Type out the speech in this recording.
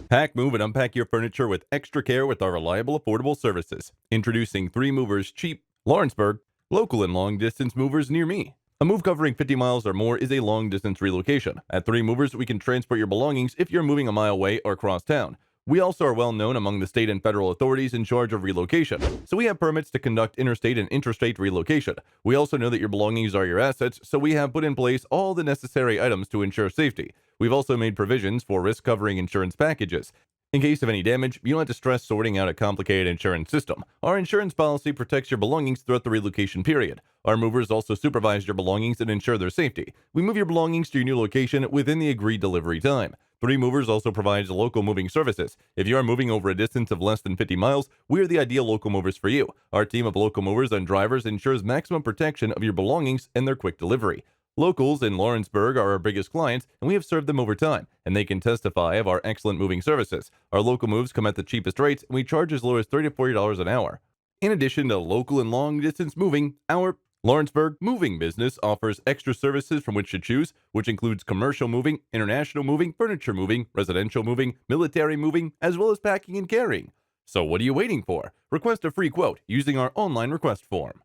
Pack, move, and unpack your furniture with extra care with our reliable, affordable services. Introducing 3 Movers Cheap, Lawrenceburg, local and long distance movers near me. A move covering 50 miles or more is a long distance relocation. At 3 Movers, we can transport your belongings if you're moving a mile away or across town. We also are well known among the state and federal authorities in charge of relocation, so we have permits to conduct interstate and intrastate relocation. We also know that your belongings are your assets, so we have put in place all the necessary items to ensure safety. We've also made provisions for risk-covering insurance packages. In case of any damage, you don't have to stress sorting out a complicated insurance system. Our insurance policy protects your belongings throughout the relocation period. Our movers also supervise your belongings and ensure their safety. We move your belongings to your new location within the agreed delivery time. 3 Movers also provides local moving services. If you are moving over a distance of less than 50 miles, we are the ideal local movers for you. Our team of local movers and drivers ensures maximum protection of your belongings and their quick delivery. Locals in Lawrenceburg are our biggest clients, and we have served them over time, and they can testify of our excellent moving services. Our local moves come at the cheapest rates, and we charge as low as $30 to $40 an hour. In addition to local and long-distance moving, our Lawrenceburg moving business offers extra services from which to choose, which includes commercial moving, international moving, furniture moving, residential moving, military moving, as well as packing and carrying. So what are you waiting for? Request a free quote using our online request form.